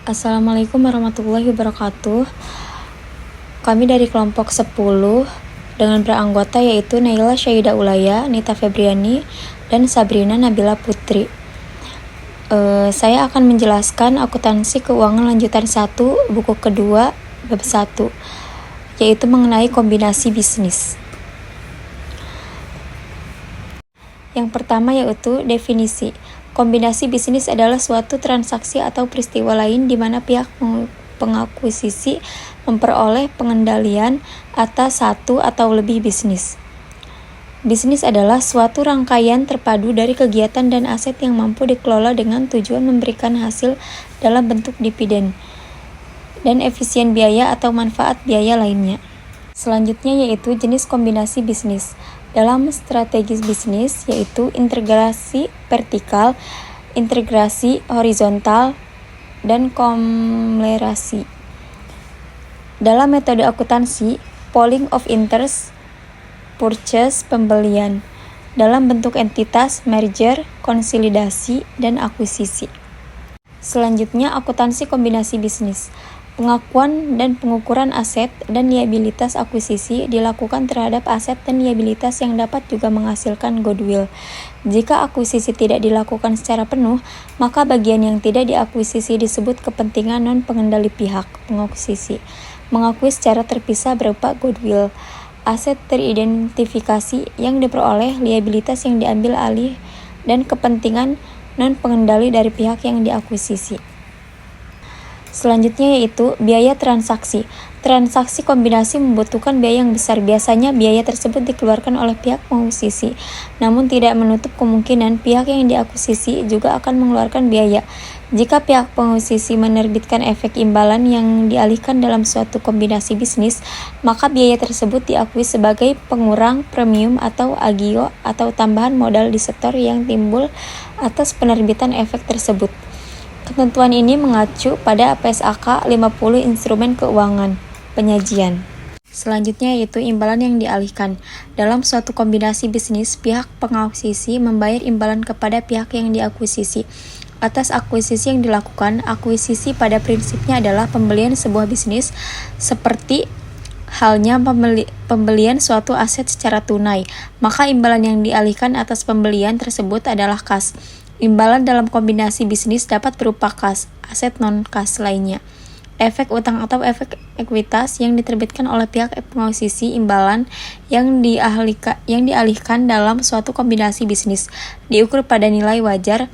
Assalamualaikum warahmatullahi wabarakatuh. Kami dari kelompok 10 dengan beranggota yaitu Naila Syahida Ulaya, Nita Febriani, dan Sabrina Nabila Putri. Saya akan menjelaskan akuntansi keuangan lanjutan 1, buku kedua, bab 1, yaitu mengenai kombinasi bisnis. Yang pertama yaitu definisi. Kombinasi bisnis adalah suatu transaksi atau peristiwa lain di mana pihak pengakuisisi memperoleh pengendalian atas satu atau lebih bisnis. Bisnis adalah suatu rangkaian terpadu dari kegiatan dan aset yang mampu dikelola dengan tujuan memberikan hasil dalam bentuk dividen dan efisien biaya atau manfaat biaya lainnya. Selanjutnya yaitu jenis kombinasi bisnis. Dalam strategi bisnis yaitu integrasi vertikal, integrasi horizontal, dan kolerasi. Dalam metode akuntansi, pooling of interest, purchase, pembelian, dalam bentuk entitas, merger, konsolidasi, dan akuisisi. Selanjutnya akuntansi kombinasi bisnis. Pengakuan dan pengukuran aset dan liabilitas akuisisi dilakukan terhadap aset dan liabilitas yang dapat juga menghasilkan goodwill. Jika akuisisi tidak dilakukan secara penuh, maka bagian yang tidak diakuisisi disebut kepentingan non-pengendali pihak pengakuisisi. Mengakui secara terpisah berupa goodwill. Aset teridentifikasi yang diperoleh, liabilitas yang diambil alih, dan kepentingan non-pengendali dari pihak yang diakuisisi. Selanjutnya yaitu biaya transaksi. Transaksi kombinasi membutuhkan biaya yang besar. Biasanya biaya tersebut dikeluarkan oleh pihak pengakuisisi, namun tidak menutup kemungkinan pihak yang diakuisisi juga akan mengeluarkan biaya. Jika pihak pengakuisisi menerbitkan efek imbalan yang dialihkan dalam suatu kombinasi bisnis, maka biaya tersebut diakui sebagai pengurang premium atau agio atau tambahan modal di setor yang timbul atas penerbitan efek tersebut. Ketentuan ini mengacu pada PSAK 50 Instrumen Keuangan Penyajian. Selanjutnya yaitu imbalan yang dialihkan. Dalam suatu kombinasi bisnis, pihak pengakuisisi membayar imbalan kepada pihak yang diakuisisi. Atas akuisisi yang dilakukan, akuisisi pada prinsipnya adalah pembelian sebuah bisnis, seperti halnya pembelian suatu aset secara tunai, maka imbalan yang dialihkan atas pembelian tersebut adalah kas. Imbalan dalam kombinasi bisnis dapat berupa kas, aset non-kas lainnya. Efek utang atau efek ekuitas yang diterbitkan oleh pihak pengakuisisi imbalan yang dialihkan dalam suatu kombinasi bisnis diukur pada nilai wajar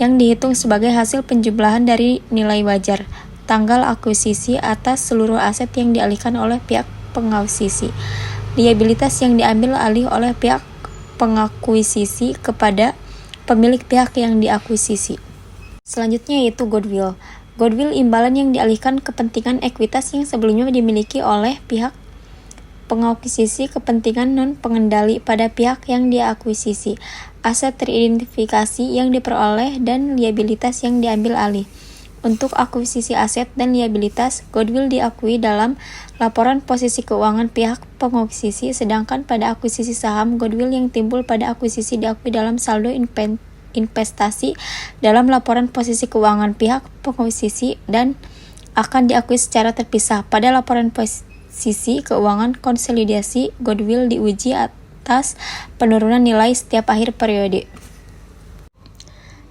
yang dihitung sebagai hasil penjumlahan dari nilai wajar tanggal akuisisi atas seluruh aset yang dialihkan oleh pihak pengakuisisi. Liabilitas yang diambil alih oleh pihak pengakuisisi kepada pemilik pihak yang diakuisisi. Selanjutnya yaitu goodwill. Goodwill imbalan yang dialihkan kepentingan ekuitas yang sebelumnya dimiliki oleh pihak pengakuisisi kepentingan non-pengendali pada pihak yang diakuisisi. Aset teridentifikasi yang diperoleh dan liabilitas yang diambil alih. Untuk akuisisi aset dan liabilitas, goodwill diakui dalam laporan posisi keuangan pihak pengakuisisi, sedangkan pada akuisisi saham, goodwill yang timbul pada akuisisi diakui dalam saldo investasi dalam laporan posisi keuangan pihak pengakuisisi dan akan diakui secara terpisah. Pada laporan posisi keuangan konsolidasi, goodwill diuji atas penurunan nilai setiap akhir periode.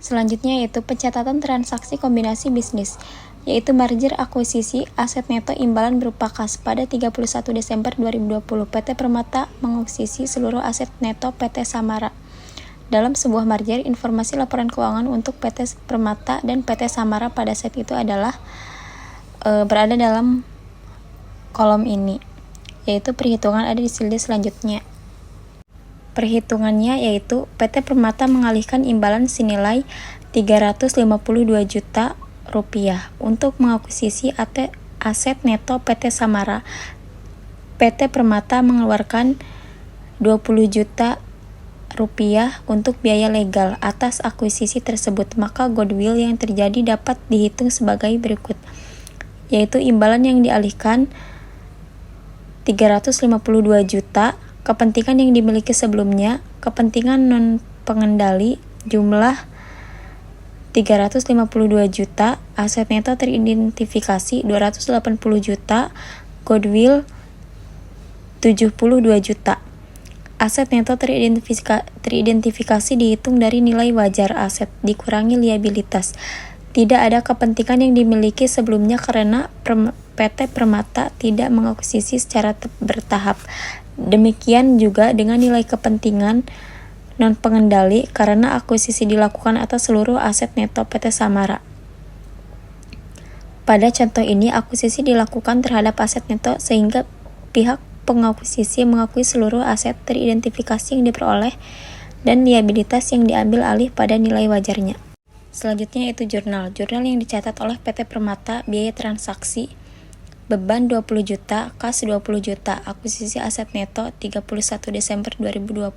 Selanjutnya yaitu pencatatan transaksi kombinasi bisnis, yaitu merger akuisisi aset neto imbalan berupa kas. Pada 31 Desember 2020, PT Permata mengakuisisi seluruh aset neto PT Samara. Dalam sebuah merger, informasi laporan keuangan untuk PT Permata dan PT Samara pada saat itu adalah berada dalam kolom ini, yaitu perhitungan ada di slide selanjutnya. Perhitungannya yaitu PT Permata mengalihkan imbalan senilai Rp352 juta untuk mengakuisisi aset neto PT Samara. PT Permata mengeluarkan Rp20 juta untuk biaya legal atas akuisisi tersebut, maka goodwill yang terjadi dapat dihitung sebagai berikut, yaitu imbalan yang dialihkan Rp352 juta, kepentingan yang dimiliki sebelumnya, kepentingan non-pengendali, jumlah 352 juta, aset neto teridentifikasi 280 juta, goodwill 72 juta. Aset neto teridentifikasi dihitung dari nilai wajar aset dikurangi liabilitas. Tidak ada kepentingan yang dimiliki sebelumnya karena PT Permata tidak mengakuisisi secara bertahap. Demikian juga dengan nilai kepentingan non-pengendali karena akuisisi dilakukan atas seluruh aset neto PT Samara. Pada contoh ini, akuisisi dilakukan terhadap aset neto sehingga pihak pengakuisisi mengakui seluruh aset teridentifikasi yang diperoleh dan liabilitas yang diambil alih pada nilai wajarnya. Selanjutnya yaitu jurnal yang dicatat oleh PT Permata, biaya transaksi, beban 20 juta, kas 20 juta, akuisisi aset neto 31 Desember 2020,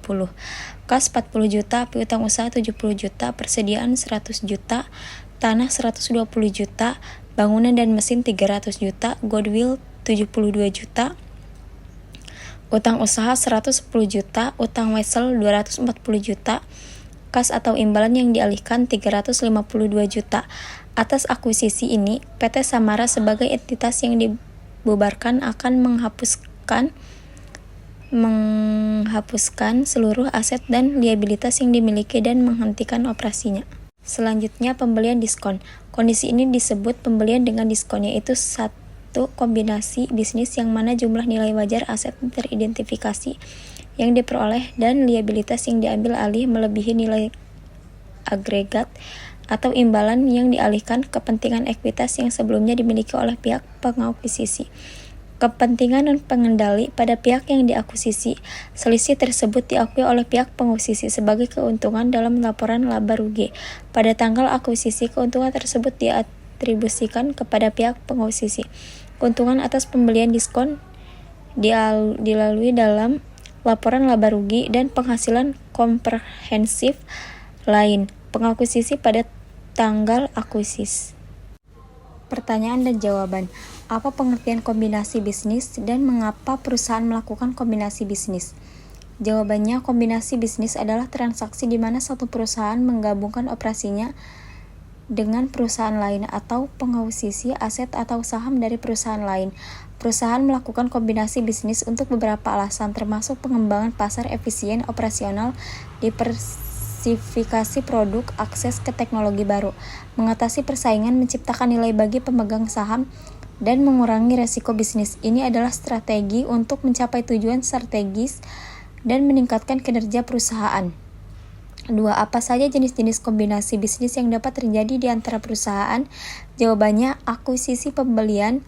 kas 40 juta, piutang usaha 70 juta, persediaan 100 juta, tanah 120 juta, bangunan dan mesin 300 juta, goodwill 72 juta, utang usaha 110 juta, utang wesel 240 juta, kas atau imbalan yang dialihkan 352 juta. Atas akuisisi ini, PT Samara sebagai entitas yang dibubarkan akan menghapuskan seluruh aset dan liabilitas yang dimiliki dan menghentikan operasinya. Selanjutnya, pembelian diskon. Kondisi ini disebut pembelian dengan diskon, yaitu satu kombinasi bisnis yang mana jumlah nilai wajar aset teridentifikasi yang diperoleh dan liabilitas yang diambil alih melebihi nilai agregat atau imbalan yang dialihkan kepentingan ekuitas yang sebelumnya dimiliki oleh pihak pengakuisisi. Kepentingan non-pengendali pada pihak yang diakuisisi, selisih tersebut diakui oleh pihak pengakuisisi sebagai keuntungan dalam laporan laba rugi. Pada tanggal akuisisi, keuntungan tersebut diatribusikan kepada pihak pengakuisisi. Keuntungan atas pembelian diskon dilalui dalam laporan laba rugi dan penghasilan komprehensif lain pengakuisisi pada tanggal akuisisi. Pertanyaan dan jawaban. Apa pengertian kombinasi bisnis dan mengapa perusahaan melakukan kombinasi bisnis? Jawabannya, kombinasi bisnis adalah transaksi di mana satu perusahaan menggabungkan operasinya dengan perusahaan lain atau pengakuisisi aset atau saham dari perusahaan lain. Perusahaan melakukan kombinasi bisnis untuk beberapa alasan, termasuk pengembangan pasar, efisien operasional, diversifikasi produk, akses ke teknologi baru, mengatasi persaingan, menciptakan nilai bagi pemegang saham, dan mengurangi resiko bisnis. Ini adalah strategi untuk mencapai tujuan strategis dan meningkatkan kinerja perusahaan. 2. Apa saja jenis-jenis kombinasi bisnis yang dapat terjadi di antara perusahaan? Jawabannya, akuisisi pembelian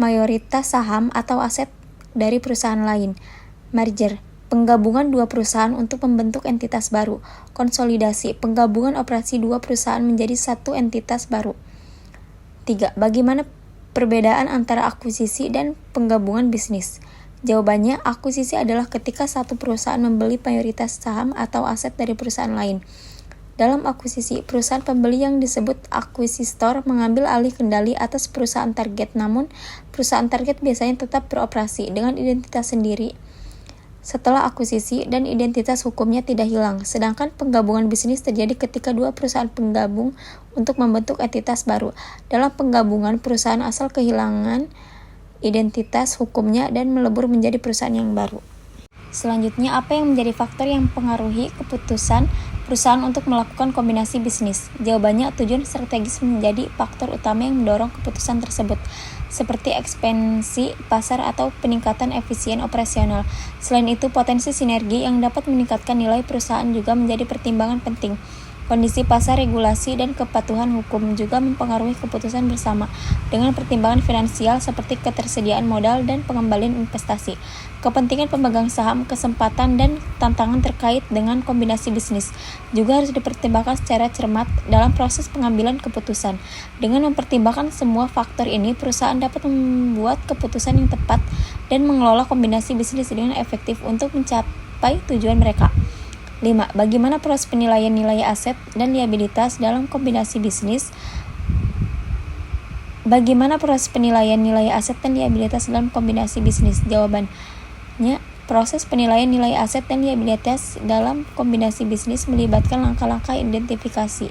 mayoritas saham atau aset dari perusahaan lain. Merger, penggabungan dua perusahaan untuk membentuk entitas baru. Konsolidasi, penggabungan operasi dua perusahaan menjadi satu entitas baru. 3. Bagaimana perbedaan antara akuisisi dan penggabungan bisnis? Jawabannya, akuisisi adalah ketika satu perusahaan membeli mayoritas saham atau aset dari perusahaan lain. Dalam akuisisi, perusahaan pembeli yang disebut akuisitor mengambil alih kendali atas perusahaan target, namun perusahaan target biasanya tetap beroperasi dengan identitas sendiri setelah akuisisi dan identitas hukumnya tidak hilang. Sedangkan penggabungan bisnis terjadi ketika dua perusahaan penggabung untuk membentuk entitas baru. Dalam penggabungan, perusahaan asal kehilangan identitas hukumnya dan melebur menjadi perusahaan yang baru. Selanjutnya, apa yang menjadi faktor yang mempengaruhi keputusan perusahaan untuk melakukan kombinasi bisnis? Jawabannya, tujuan strategis menjadi faktor utama yang mendorong keputusan tersebut, seperti ekspansi pasar atau peningkatan efisien operasional. Selain itu, potensi sinergi yang dapat meningkatkan nilai perusahaan juga menjadi pertimbangan penting. Kondisi pasar, regulasi, dan kepatuhan hukum juga mempengaruhi keputusan bersama dengan pertimbangan finansial seperti ketersediaan modal dan pengembalian investasi. Kepentingan pemegang saham, kesempatan, dan tantangan terkait dengan kombinasi bisnis juga harus dipertimbangkan secara cermat dalam proses pengambilan keputusan. Dengan mempertimbangkan semua faktor ini, perusahaan dapat membuat keputusan yang tepat dan mengelola kombinasi bisnis dengan efektif untuk mencapai tujuan mereka. 5. Bagaimana proses penilaian nilai aset dan liabilitas dalam kombinasi bisnis? Bagaimana proses penilaian nilai aset dan liabilitas dalam kombinasi bisnis? Jawabannya, proses penilaian nilai aset dan liabilitas dalam kombinasi bisnis melibatkan langkah-langkah identifikasi,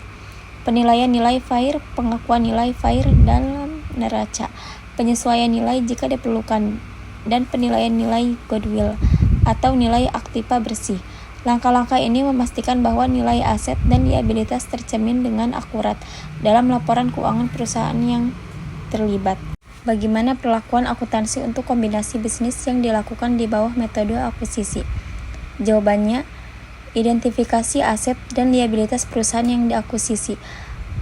penilaian nilai fair, pengakuan nilai fair dalam neraca, penyesuaian nilai jika diperlukan, dan penilaian nilai goodwill atau nilai aktiva bersih. Langkah-langkah ini memastikan bahwa nilai aset dan liabilitas tercermin dengan akurat dalam laporan keuangan perusahaan yang terlibat. Bagaimana perlakuan akuntansi untuk kombinasi bisnis yang dilakukan di bawah metode akuisisi? Jawabannya, identifikasi aset dan liabilitas perusahaan yang diakuisisi.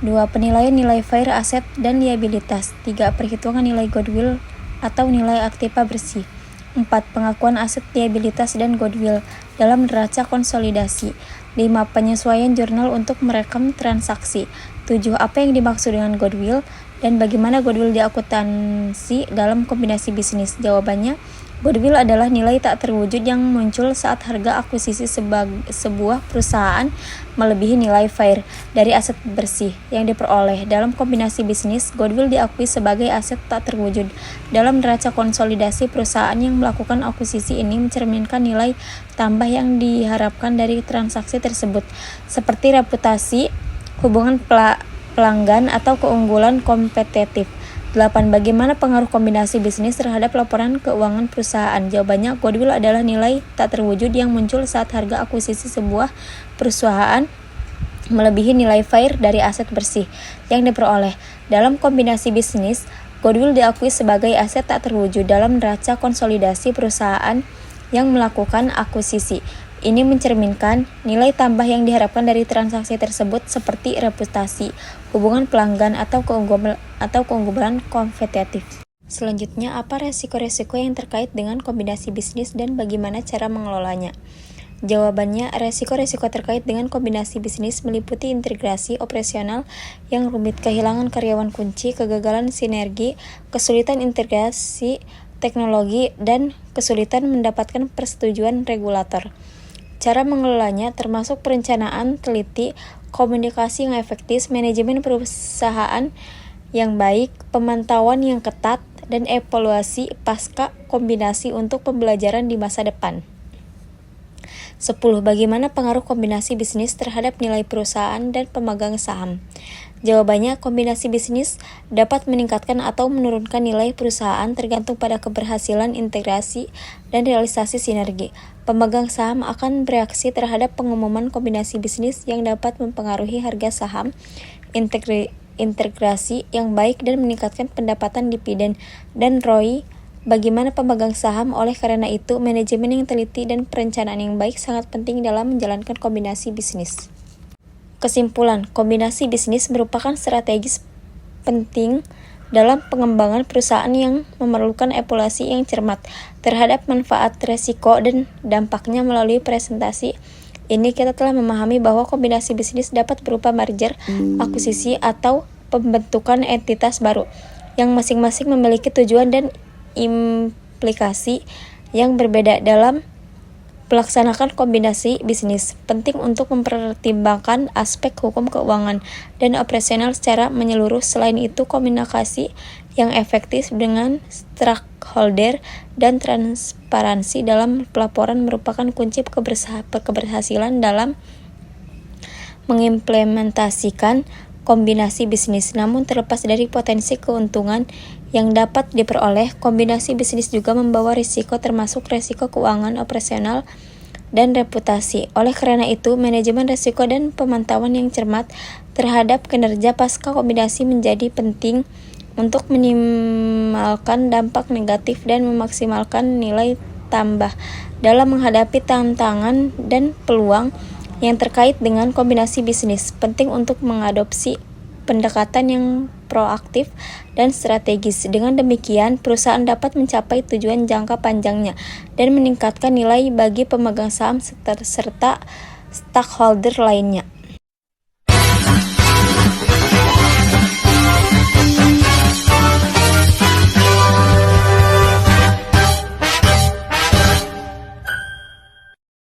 2. Penilaian nilai fair aset dan liabilitas. 3. Perhitungan nilai goodwill atau nilai aktiva bersih. 4. Pengakuan aset, liabilitas, dan goodwill dalam neraca konsolidasi. 5. Penyesuaian jurnal untuk merekam transaksi. 7. Apa yang dimaksud dengan goodwill dan bagaimana goodwill diakuntansi dalam kombinasi bisnis? Jawabannya, goodwill adalah nilai tak terwujud yang muncul saat harga akuisisi sebuah perusahaan melebihi nilai fair dari aset bersih yang diperoleh. Dalam kombinasi bisnis, goodwill diakui sebagai aset tak terwujud. Dalam neraca konsolidasi, perusahaan yang melakukan akuisisi ini mencerminkan nilai tambah yang diharapkan dari transaksi tersebut, seperti reputasi, hubungan pelanggan, atau keunggulan kompetitif. 8. Bagaimana pengaruh kombinasi bisnis terhadap laporan keuangan perusahaan? Jawabannya, goodwill adalah nilai tak terwujud yang muncul saat harga akuisisi sebuah perusahaan melebihi nilai fair dari aset bersih yang diperoleh. Dalam kombinasi bisnis, goodwill diakui sebagai aset tak terwujud dalam neraca konsolidasi perusahaan yang melakukan akuisisi. Ini mencerminkan nilai tambah yang diharapkan dari transaksi tersebut, seperti reputasi, hubungan pelanggan, atau keunggulan kompetitif. Selanjutnya, apa resiko-resiko yang terkait dengan kombinasi bisnis dan bagaimana cara mengelolanya? Jawabannya, resiko-resiko terkait dengan kombinasi bisnis meliputi integrasi operasional yang rumit, kehilangan karyawan kunci, kegagalan sinergi, kesulitan integrasi teknologi, dan kesulitan mendapatkan persetujuan regulator. Cara mengelolanya termasuk perencanaan teliti, komunikasi yang efektif, manajemen perusahaan yang baik, pemantauan yang ketat, dan evaluasi pasca kombinasi untuk pembelajaran di masa depan. 10. Bagaimana pengaruh kombinasi bisnis terhadap nilai perusahaan dan pemegang saham? Jawabannya, kombinasi bisnis dapat meningkatkan atau menurunkan nilai perusahaan tergantung pada keberhasilan integrasi dan realisasi sinergi. Pemegang saham akan bereaksi terhadap pengumuman kombinasi bisnis yang dapat mempengaruhi harga saham, integrasi yang baik, dan meningkatkan pendapatan dividen dan ROI. Bagaimana pemegang saham? Oleh karena itu, manajemen yang teliti dan perencanaan yang baik sangat penting dalam menjalankan kombinasi bisnis. Kesimpulan, kombinasi bisnis merupakan strategis penting dalam pengembangan perusahaan yang memerlukan evaluasi yang cermat terhadap manfaat, resiko, dan dampaknya. Melalui presentasi ini kita telah memahami bahwa kombinasi bisnis dapat berupa merger, akuisisi, atau pembentukan entitas baru yang masing-masing memiliki tujuan dan implikasi yang berbeda dalam melaksanakan kombinasi bisnis. Penting untuk mempertimbangkan aspek hukum keuangan dan operasional secara menyeluruh. Selain itu, komunikasi yang efektif dengan stakeholder dan transparansi dalam pelaporan merupakan kunci keberhasilan dalam mengimplementasikan kombinasi bisnis. Namun terlepas dari potensi keuntungan yang dapat diperoleh, kombinasi bisnis juga membawa risiko, termasuk risiko keuangan, operasional, dan reputasi. Oleh karena itu, manajemen risiko dan pemantauan yang cermat terhadap kinerja pasca kombinasi menjadi penting untuk meminimalkan dampak negatif dan memaksimalkan nilai tambah dalam menghadapi tantangan dan peluang yang terkait dengan kombinasi bisnis. Penting untuk mengadopsi pendekatan yang proaktif dan strategis. Dengan demikian, perusahaan dapat mencapai tujuan jangka panjangnya dan meningkatkan nilai bagi pemegang saham serta stakeholder lainnya.